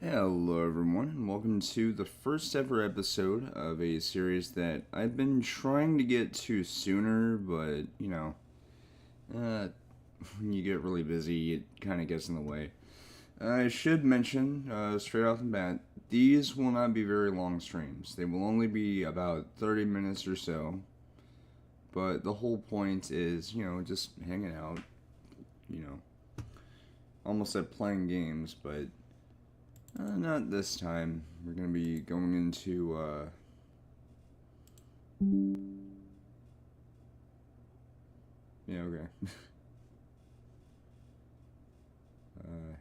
Hello, everyone, and welcome to the first ever episode of a series that I've been trying to get to sooner, but when you get really busy, it kind of gets in the way. I should mention straight off the bat, these will not be very long streams. They will only be about 30 minutes or so, but the whole point is, just hanging out, you know, almost at playing games, but not this time. We're gonna be going into, yeah, okay. uh,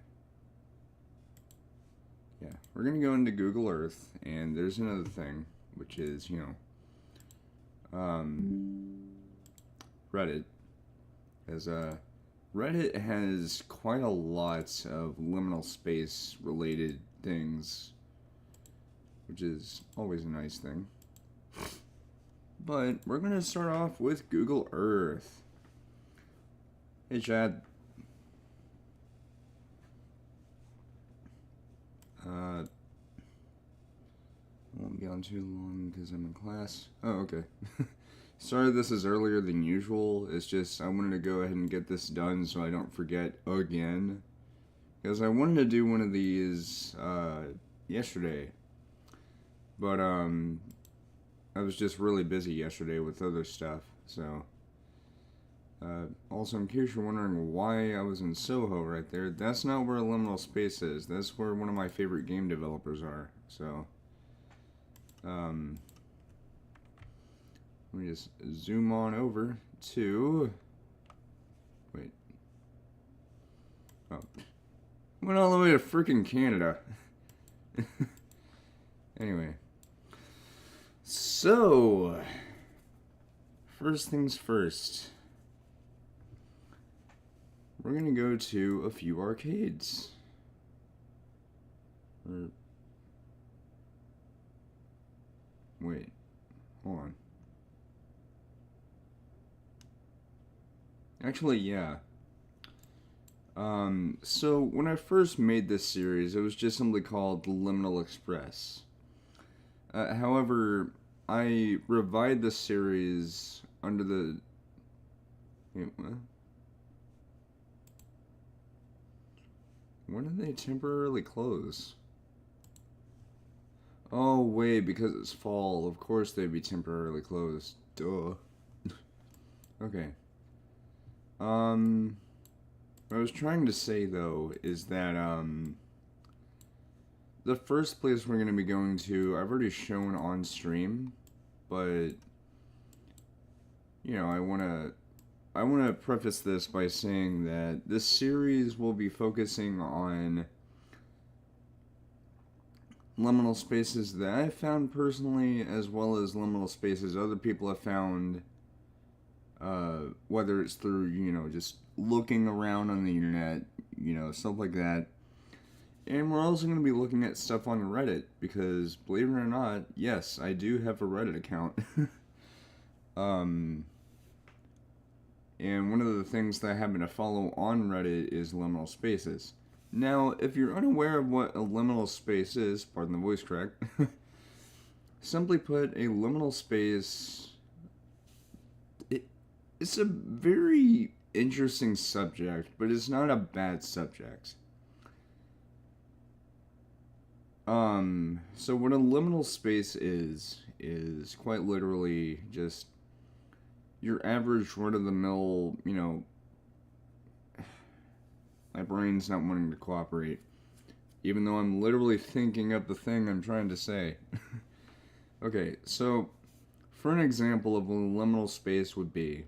yeah, we're gonna go into Google Earth, and there's another thing, which is, Reddit. As, Reddit has quite a lot of liminal space related things, which is always a nice thing. But we're gonna start off with Google Earth. Hey, Chad. Won't be on too long because I'm in class. Oh, okay. Sorry this is earlier than usual. It's just I wanted to go ahead and get this done so I don't forget again. Because I wanted to do one of these yesterday. But I was just really busy yesterday with other stuff. So also, in case you're wondering why I was in Soho right there, that's not where Liminal Space is. That's where one of my favorite game developers are. So let me just zoom on over to... Wait. Oh. Went all the way to freaking Canada. Anyway. So, first things first. We're gonna go to a few arcades. Wait. Hold on. Actually, yeah. So when I first made this series, it was just simply called the Liminal Express. However, I revived the series under the... Wait, what? When did they temporarily close? Oh, wait, because it's fall. Of course they'd be temporarily closed. Duh. Okay. What I was trying to say, though, is that, the first place we're going to be going to, I've already shown on stream, but, I want to preface this by saying that this series will be focusing on liminal spaces that I found personally, as well as liminal spaces other people have found, whether it's through, just looking around on the internet, stuff like that. And we're also going to be looking at stuff on Reddit, because, believe it or not, yes, I do have a Reddit account. And one of the things that I happen to follow on Reddit is liminal spaces. Now, if you're unaware of what a liminal space is, pardon the voice crack, simply put, a liminal space, it's a very interesting subject, but it's not a bad subject. So what a liminal space is quite literally just your average run-of-the-mill, my brain's not wanting to cooperate, even though I'm literally thinking of the thing I'm trying to say. Okay, so for an example of what a liminal space would be,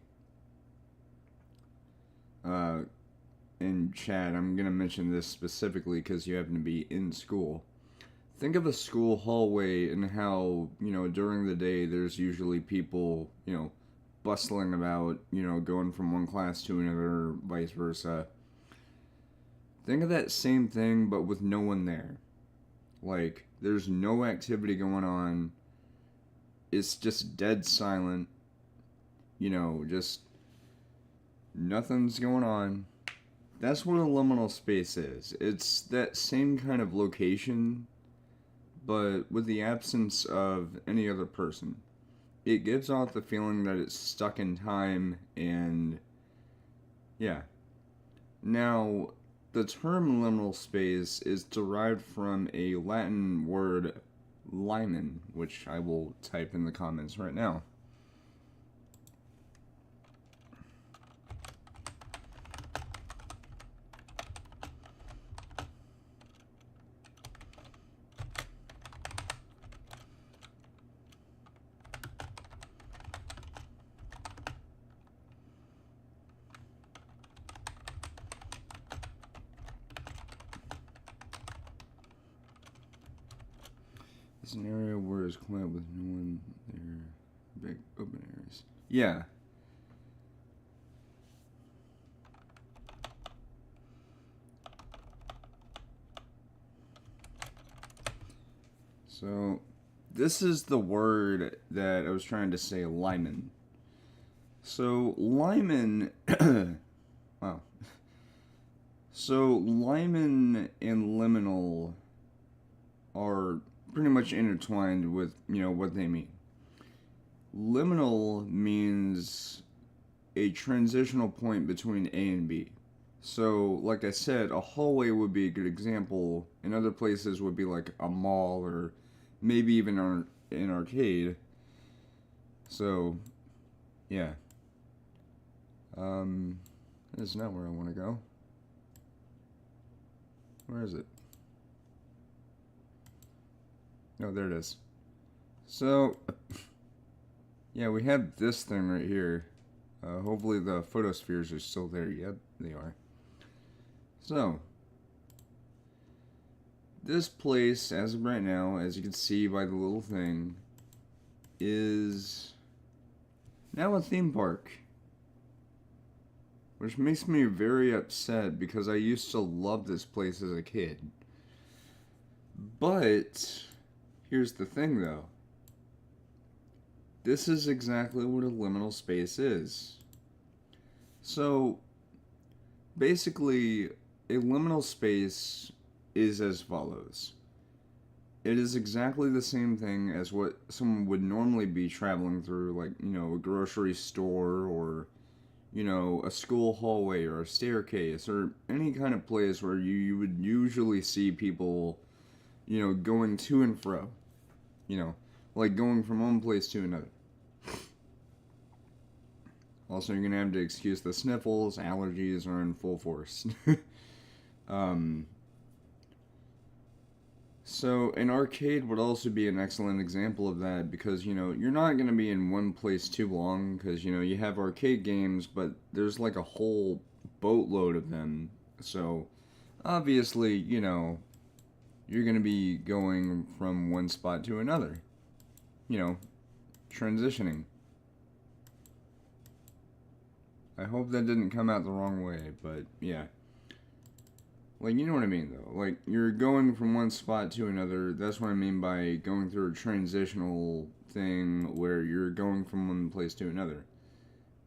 in chat, I'm going to mention this specifically because you happen to be in school. Think of a school hallway and how, during the day there's usually people, bustling about, going from one class to another, vice versa. Think of that same thing, but with no one there. Like, there's no activity going on. It's just dead silent. Just nothing's going on. That's what a liminal space is. It's that same kind of location, but with the absence of any other person. It gives off the feeling that it's stuck in time, and yeah. Now, the term liminal space is derived from a Latin word, limen, which I will type in the comments right now. It's an area where it's quiet with no one there. Big open areas. Yeah. So, this is the word that I was trying to say, limen. So, limen. Wow. So, limen and liminal are pretty much intertwined with, what they mean. Liminal means a transitional point between A and B. So, like I said, a hallway would be a good example, and other places would be like a mall or maybe even an arcade. So, yeah. That's not where I want to go. Where is it? Oh, there it is. So, yeah, we have this thing right here. Hopefully the photospheres are still there. Yep, they are. So, this place, as of right now, as you can see by the little thing, is now a theme park. Which makes me very upset because I used to love this place as a kid. But, here's the thing though. This is exactly what a liminal space is. So, basically, a liminal space is as follows. It is exactly the same thing as what someone would normally be traveling through, like, a grocery store or, a school hallway or a staircase or any kind of place where you would usually see people, going to and fro. Like going from one place to another. Also, you're going to have to excuse the sniffles. Allergies are in full force. So, an arcade would also be an excellent example of that because, you're not going to be in one place too long because, you have arcade games, but there's like a whole boatload of them. So, obviously, you're going to be going from one spot to another. Transitioning. I hope that didn't come out the wrong way, but yeah. Like, you know what I mean, though. Like, you're going from one spot to another. That's what I mean by going through a transitional thing where you're going from one place to another.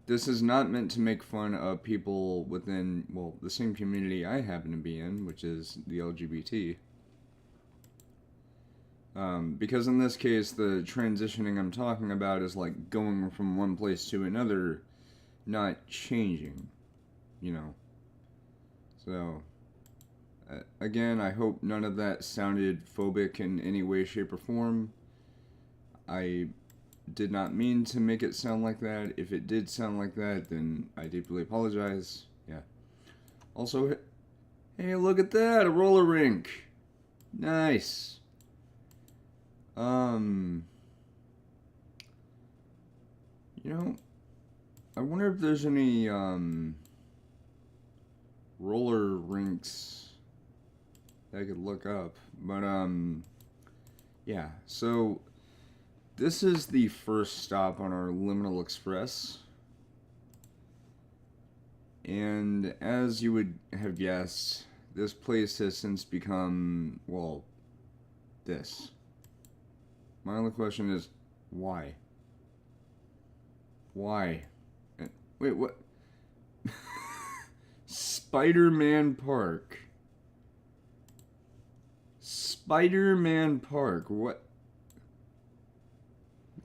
This is not meant to make fun of people within, well, the same community I happen to be in, which is the LGBT. Because in this case, the transitioning I'm talking about is like going from one place to another, not changing, So, again, I hope none of that sounded phobic in any way, shape, or form. I did not mean to make it sound like that. If it did sound like that, then I deeply apologize. Yeah. Also, hey, look at that, a roller rink. Nice. I wonder if there's any, roller rinks that I could look up. But, yeah. So, this is the first stop on our Liminal Express. And as you would have guessed, this place has since become, well, this. My only question is, why? Why? Wait, what? Spider-Man Park. Spider-Man Park. What?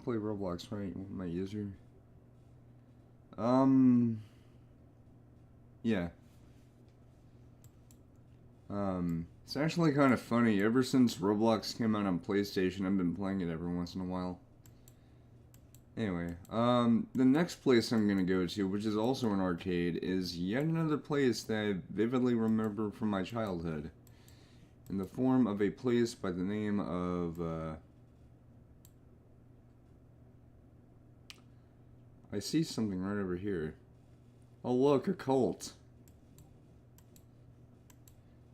Play Roblox, right? My user. Yeah. It's actually kind of funny. Ever since Roblox came out on PlayStation, I've been playing it every once in a while. Anyway, the next place I'm gonna go to, which is also an arcade, is yet another place that I vividly remember from my childhood. In the form of a place by the name of, I see something right over here. Oh look, a cult.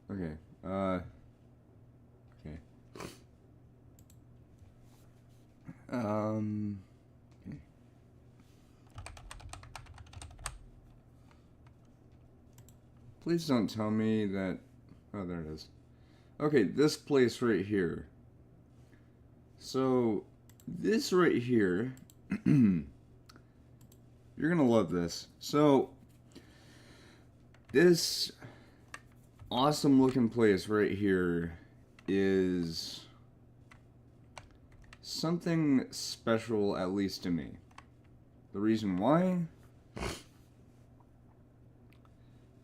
Okay, okay. Okay. Please don't tell me that... Oh, there it is. Okay, this place right here. So, this right here... You're gonna love this. So, this awesome looking place right here is something special, at least to me. The reason why?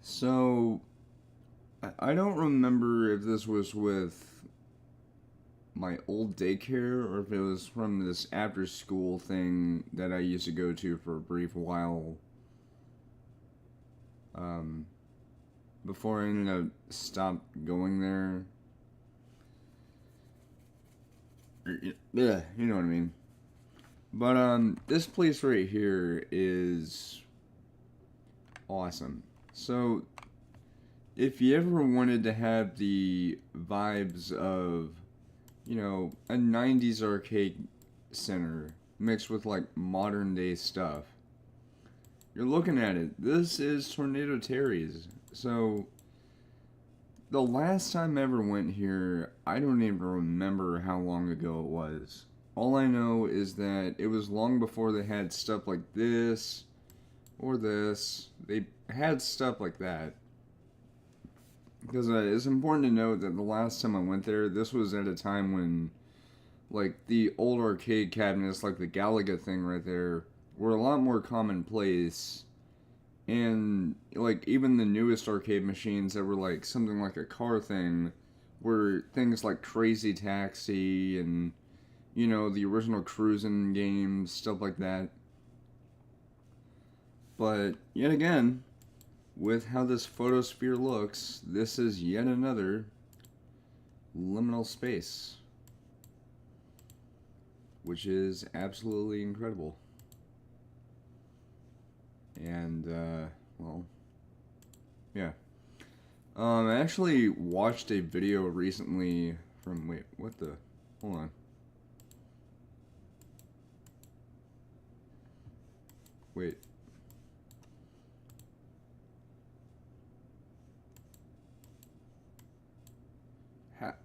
So, I don't remember if this was with my old daycare or if it was from this after school thing that I used to go to for a brief while before I ended up stopped going there. Yeah, you know what I mean. But this place right here is awesome. So if you ever wanted to have the vibes of, you know, a 90s arcade center mixed with like modern day stuff, you're looking at it. This is Tornado Terry's. So the last time I ever went here, I don't even remember how long ago it was. All I know is that it was long before they had stuff like this or this. They had stuff like that. Because it's important to note that the last time I went there, this was at a time when, like, the old arcade cabinets, like the Galaga thing right there, were a lot more commonplace. And, like, even the newest arcade machines that were, like, something like a car thing, were things like Crazy Taxi and, you know, the original cruising games, stuff like that. But, yet again, with how this photosphere looks, this is yet another liminal space, which is absolutely incredible. And, well, yeah. I actually watched a video recently from, wait, what the, hold on. Wait.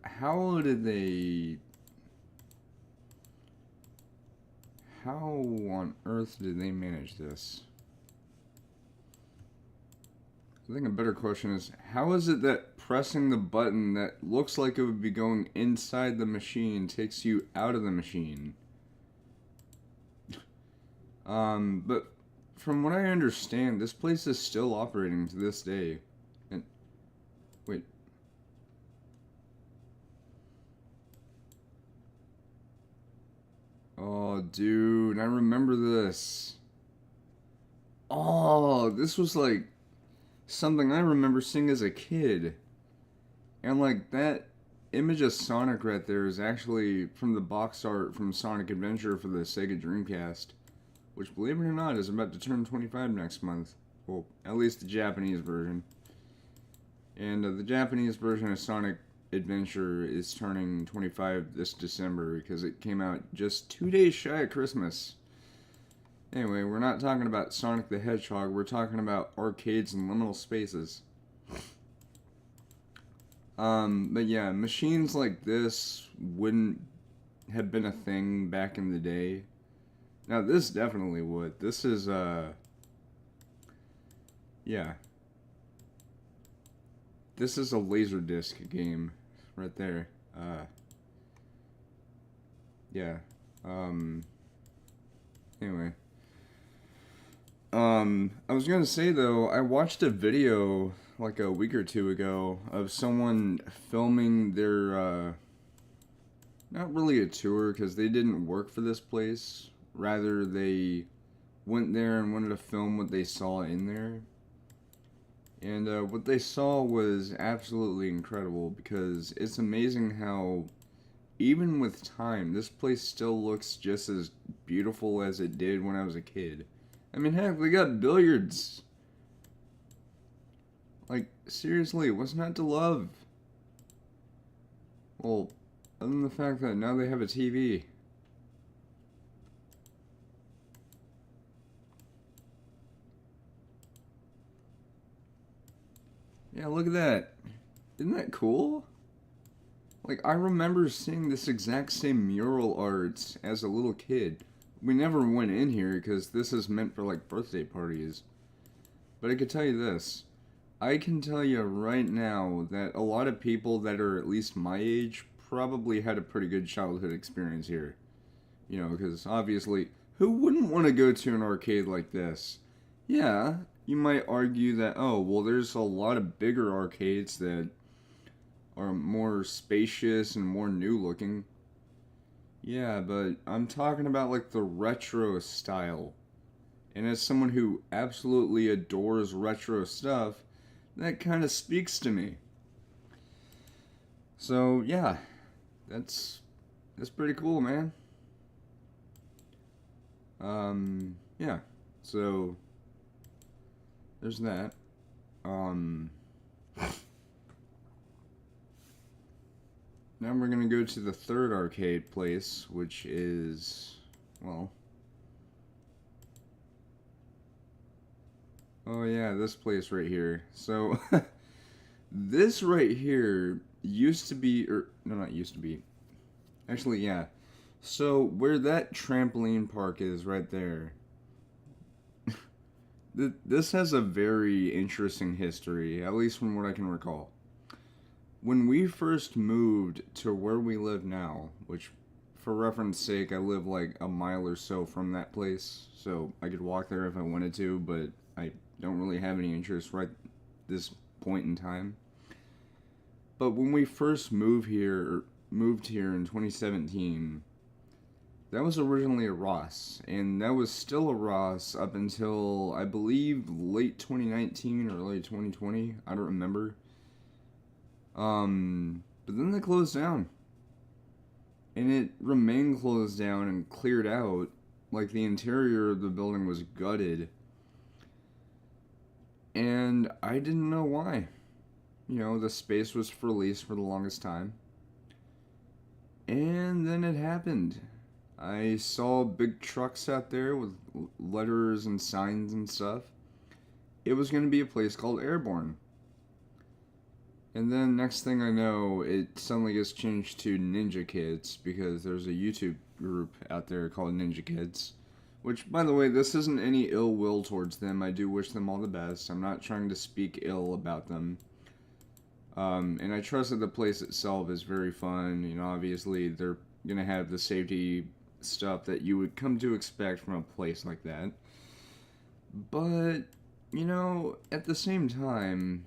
How did they... How on earth did they manage this? I think a better question is, how is it that pressing the button that looks like it would be going inside the machine takes you out of the machine? But from what I understand, this place is still operating to this day. And, wait. Oh, dude, I remember this. Oh, this was like something I remember seeing as a kid. And like that image of Sonic right there is actually from the box art from Sonic Adventure for the Sega Dreamcast, which, believe it or not, is about to turn 25 next month. Well, at least the Japanese version. And the Japanese version of Sonic Adventure is turning 25 this December because it came out just 2 days shy of Christmas. Anyway, we're not talking about Sonic the Hedgehog, we're talking about arcades and liminal spaces. But yeah, machines like this wouldn't have been a thing back in the day. Now, this definitely would. This is, yeah. This is a Laserdisc game right there. Yeah. Anyway. I was gonna say though, I watched a video like a week or two ago of someone filming their, not really a tour because they didn't work for this place. Rather, they went there and wanted to film what they saw in there. And what they saw was absolutely incredible because it's amazing how, even with time, this place still looks just as beautiful as it did when I was a kid. I mean, heck, they got billiards. Like, seriously, what's not to love? Well, other than the fact that now they have a TV. Yeah, look at that. Isn't that cool? Like, I remember seeing this exact same mural art as a little kid. We never went in here because this is meant for, like, birthday parties. But I could tell you this. I can tell you right now that a lot of people that are at least my age probably had a pretty good childhood experience here. You know, because obviously, who wouldn't want to go to an arcade like this? Yeah, you might argue that, oh, well, there's a lot of bigger arcades that are more spacious and more new looking. Yeah, but I'm talking about like the retro style. And as someone who absolutely adores retro stuff, that kind of speaks to me. So, yeah, that's pretty cool, man. Yeah. So there's that. Um Now we're gonna go to the third arcade place, which is, well, oh yeah, this place right here. So, this right here used to be, or, no, not used to be. Actually, yeah. So, where that trampoline park is right there, this has a very interesting history, at least from what I can recall. When we first moved to where we live now, which for reference sake, I live like a mile or so from that place, so I could walk there if I wanted to, but I don't really have any interest right this point in time. But when we first moved here in 2017, that was originally a Ross, and that was still a Ross up until I believe late 2019 or early 2020. I don't remember. But then they closed down. And it remained closed down and cleared out. Like the interior of the building was gutted. And I didn't know why. You know, the space was for lease for the longest time. And then it happened. I saw big trucks out there with letters and signs and stuff. It was going to be a place called Airborne. And then next thing I know, it suddenly gets changed to Ninja Kids because there's a YouTube group out there called Ninja Kids. Which, by the way, this isn't any ill will towards them. I do wish them all the best. I'm not trying to speak ill about them. And I trust that the place itself is very fun. You know, obviously they're going to have the safety stuff that you would come to expect from a place like that. But, you know, at the same time,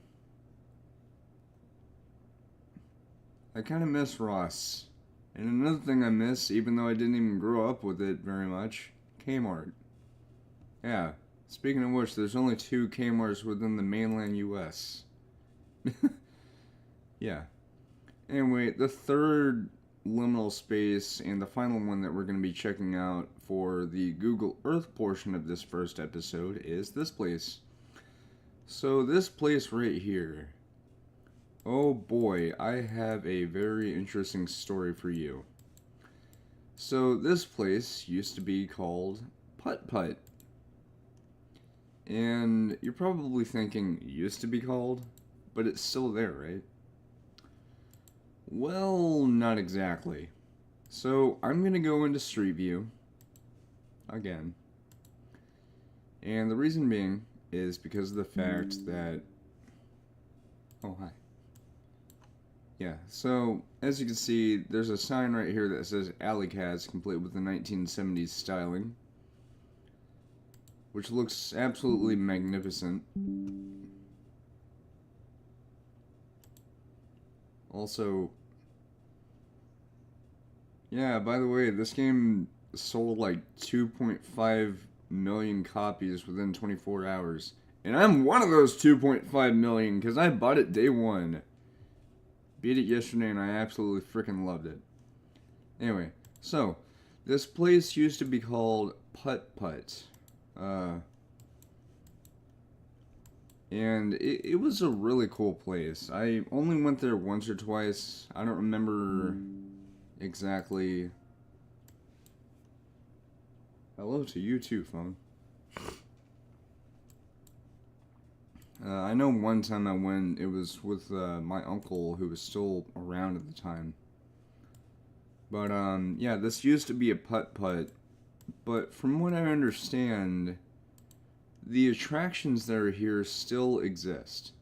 I kind of miss Ross. And another thing I miss, even though I didn't even grow up with it very much, Kmart. Yeah, speaking of which, there's only 2 Kmarts within the mainland US. Yeah. Anyway, the third liminal space and the final one that we're going to be checking out for the Google Earth portion of this first episode is this place. So this place right here. Oh boy, I have a very interesting story for you. So this place used to be called Putt Putt. And you're probably thinking, used to be called? But it's still there, right? Well, not exactly. So I'm going to go into Street View again. And the reason being is because of the fact that... Oh, hi. Yeah, so as you can see, there's a sign right here that says Alley Cats, complete with the 1970s styling, which looks absolutely magnificent. Also, yeah, by the way, this game sold like 2.5 million copies within 24 hours. And I'm one of those 2.5 million because I bought it day one. Beat it yesterday and I absolutely freaking loved it. Anyway, so this place used to be called Putt Putt. And it was a really cool place. I only went there once or twice. I don't remember exactly. Hello to you too, phone. I know one time I went, it was with my uncle who was still around at the time. But yeah, this used to be a putt-putt. But from what I understand, the attractions that are here still exist.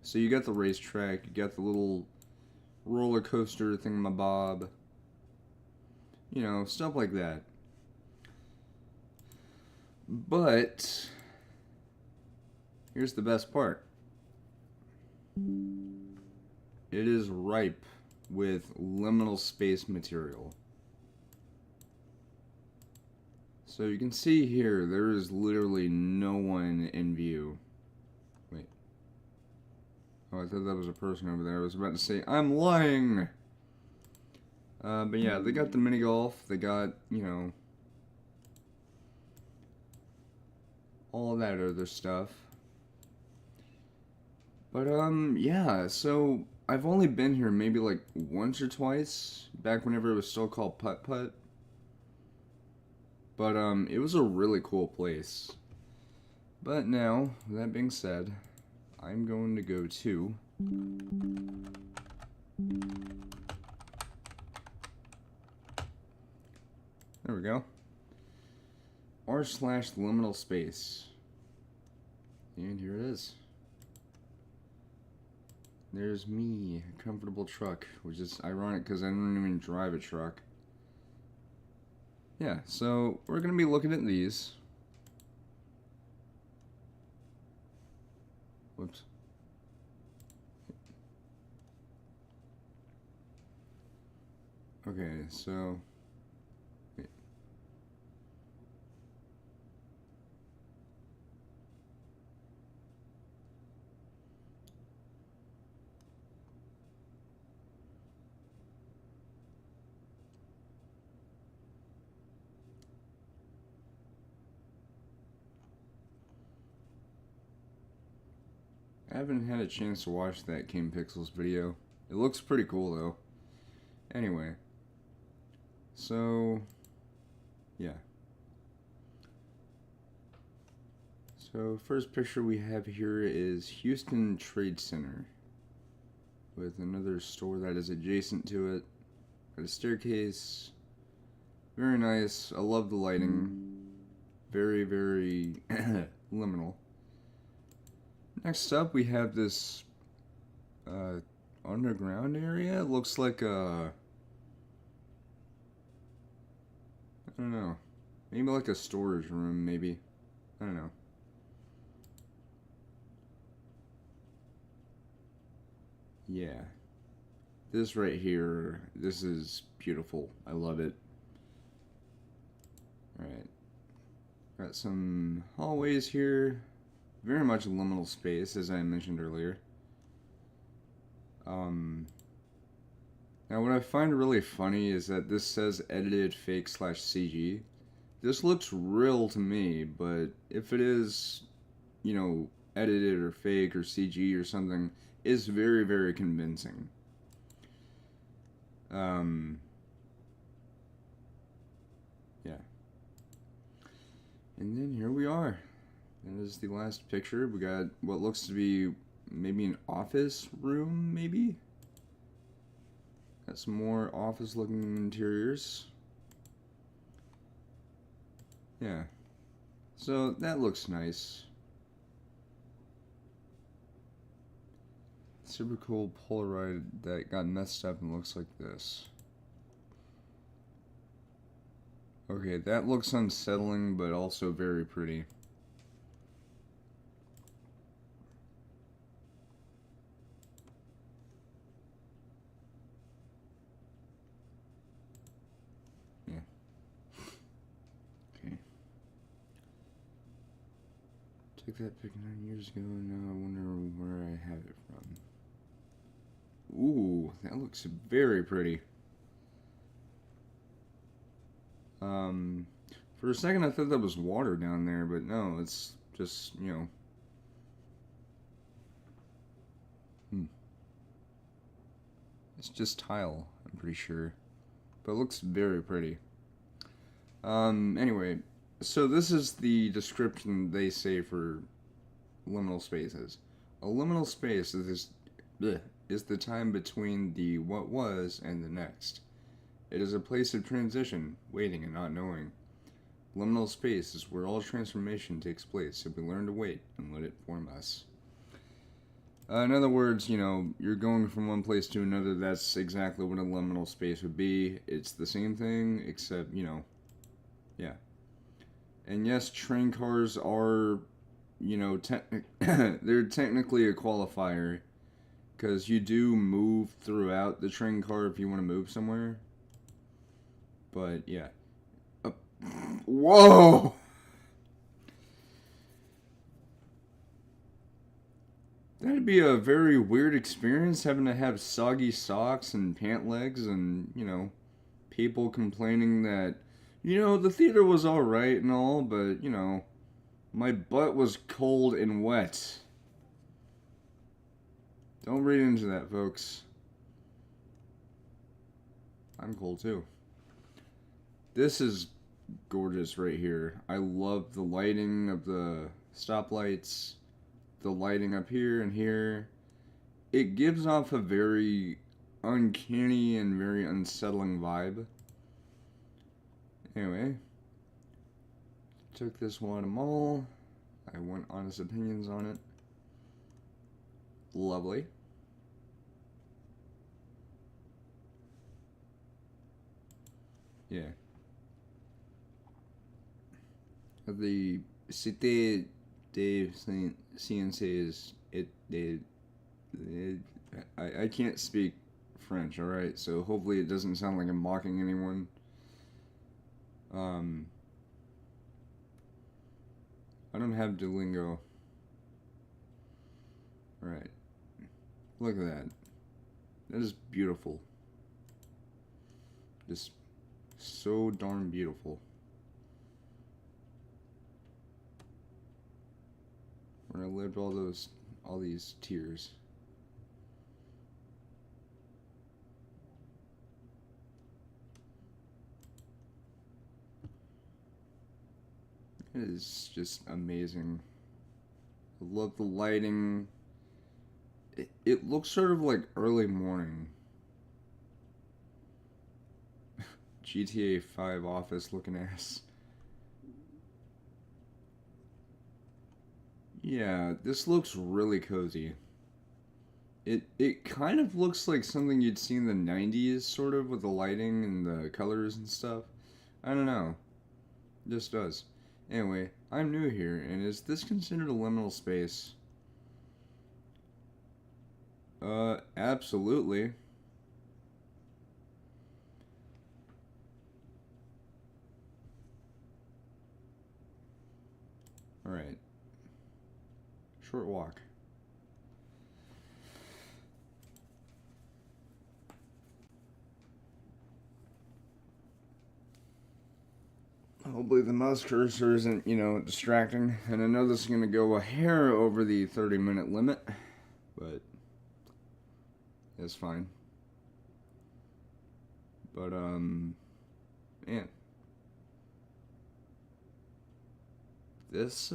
So you got the racetrack, you got the little roller coaster thingamabob. You know, stuff like that. But here's the best part. It is ripe with liminal space material. So you can see here, there is literally no one in view. Wait. Oh, I thought that was a person over there. I was about to say, I'm lying! But yeah, they got the mini golf. They got, you know, all that other stuff. But, yeah, so I've only been here maybe like once or twice, back whenever it was still called Putt Putt. But, it was a really cool place. But now, that being said, I'm going to go to there we go. r/liminal space. And here it is. There's me, a comfortable truck, which is ironic because I don't even drive a truck. Yeah, so we're going to be looking at these. Whoops. Okay, so wait. I haven't had a chance to watch that King Pixels video. It looks pretty cool though. Anyway, so yeah. So first picture we have here is Houston Trade Center with another store that is adjacent to it. Got a staircase. Very nice. I love the lighting. Very, very liminal. Next up, we have this underground area. It looks like a, I don't know, maybe like a storage room, maybe. I don't know. Yeah. This right here, this is beautiful. I love it. Alright. Got some hallways here. Very much liminal space, as I mentioned earlier. Now what I find really funny is that this says edited fake / CG. This looks real to me, but if it is, you know, edited or fake or CG or something, it's very, very convincing. Yeah. And then here we are. That is the last picture. We got what looks to be maybe an office room, maybe? Got some more office looking interiors. Yeah. So that looks nice. super cool Polaroid that got messed up and looks like this. Okay, that looks unsettling, but also very pretty. Yeah. Okay. Took that pic 9 years ago, and now I wonder where I have it from. Ooh, that looks very pretty. For a second I thought that was water down there, but no, it's just, you know, it's just tile, I'm pretty sure. But it looks very pretty. Anyway, so this is the description they say for liminal spaces. A liminal space is the time between the what was and the next. It is a place of transition, waiting and not knowing. Liminal space is where all transformation takes place, so we learn to wait and let it form us. In other words, you know, you're going from one place to another. That's exactly what a liminal space would be. It's the same thing, except, you know, yeah. And yes, train cars are, you know, they're technically a qualifier, because you do move throughout the train car if you want to move somewhere. But, yeah. Whoa! That'd be a very weird experience, having to have soggy socks and pant legs and, you know, people complaining that, you know, the theater was alright and all, but, you know, my butt was cold and wet. Don't read into that, folks. I'm cold too. This is gorgeous right here. I love the lighting of the stoplights, the lighting up here and here. It gives off a very uncanny and very unsettling vibe. Anyway, took this one to mall. I want honest opinions on it. Lovely. Yeah. The Cité de Sciences, I can't speak French, alright? So hopefully it doesn't sound like I'm mocking anyone. I don't have Duolingo. Alright. Look at that. That is beautiful. Just so darn beautiful. Where I lived all these tears. It is just amazing. I love the lighting. It looks sort of like early morning. GTA 5 office looking ass. Yeah, this looks really cozy. It kind of looks like something you'd see in the 90s, sort of, with the lighting and the colors and stuff. I don't know. It just does. Anyway, I'm new here, and is this considered a liminal space? Absolutely. Alright. Short walk. Hopefully the mouse cursor isn't, you know, distracting. And I know this is going to go a hair over the 30-minute limit, but it's fine. But, yeah. This,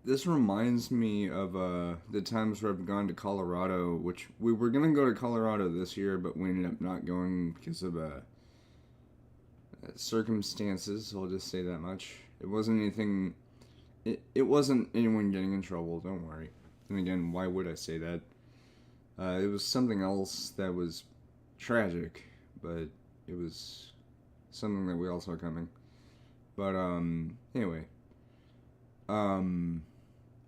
This reminds me of the times where I've gone to Colorado, which we were gonna go to Colorado this year, but we ended up not going because of circumstances, I'll just say that much. It wasn't anything. It wasn't anyone getting in trouble, don't worry. And again, why would I say that? It was something else that was tragic, but it was something that we all saw coming. But, anyway.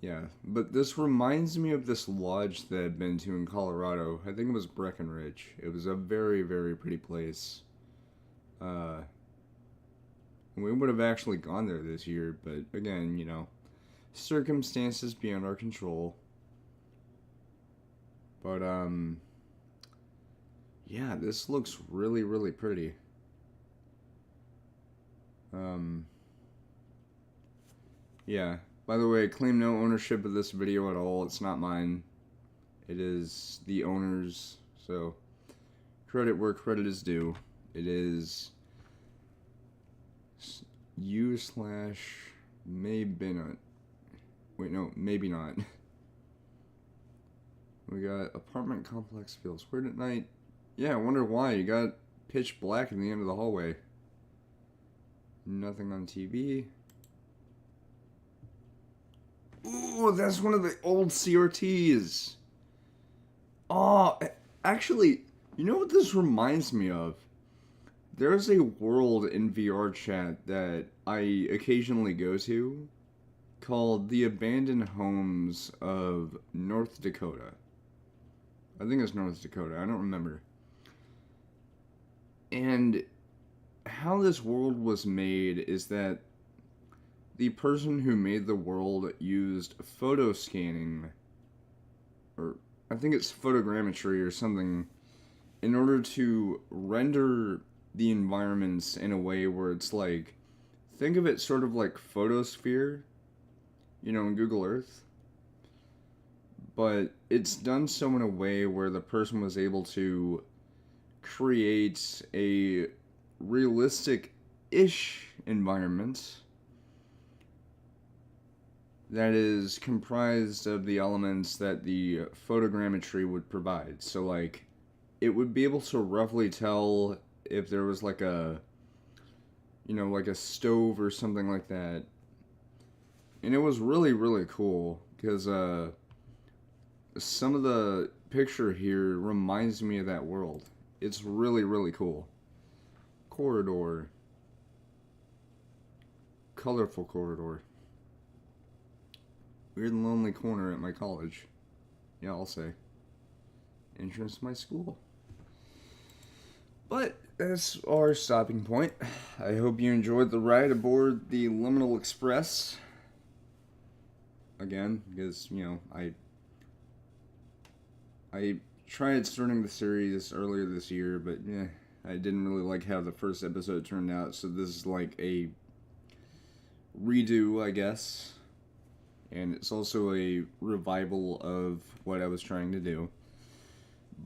Yeah. But this reminds me of this lodge that I've been to in Colorado. I think it was Breckenridge. It was a very, very pretty place. We would have actually gone there this year, but again, circumstances beyond our control. But, yeah, this looks really, really pretty. Yeah. By the way, I claim no ownership of this video at all. It's not mine. It is the owner's. So, credit where credit is due. It is maybe not. Wait, no, maybe not. We got apartment complex feels weird at night. Yeah, I wonder why. You got pitch black in the end of the hallway. Nothing on TV. Ooh, that's one of the old CRTs. Oh, actually, you know what this reminds me of? There's a world in VR chat that I occasionally go to called The Abandoned Homes of North Dakota. I think it's North Dakota. I don't remember. And how this world was made is that the person who made the world used photo scanning, or I think it's photogrammetry or something, in order to render the environments in a way where it's like, think of it sort of like photosphere, in Google Earth. But it's done so in a way where the person was able to create a realistic-ish environment that is comprised of the elements that the photogrammetry would provide. So, like, it would be able to roughly tell if there was like a, like a stove or something like that. And it was really, really cool because some of the picture here reminds me of that world. It's really, really cool. Corridor. Colorful corridor. Weird and lonely corner at my college. Yeah, I'll say. Entrance to my school. But that's our stopping point. I hope you enjoyed the ride aboard the Liminal Express. Again, because, I tried starting the series earlier this year, but I didn't really like how the first episode turned out, so this is like a redo, I guess. And it's also a revival of what I was trying to do.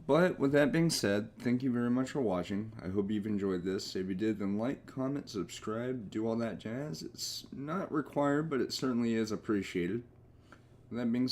But with that being said, thank you very much for watching. I hope you've enjoyed this. If you did, then like, comment, subscribe, do all that jazz. It's not required, but it certainly is appreciated. With that being said,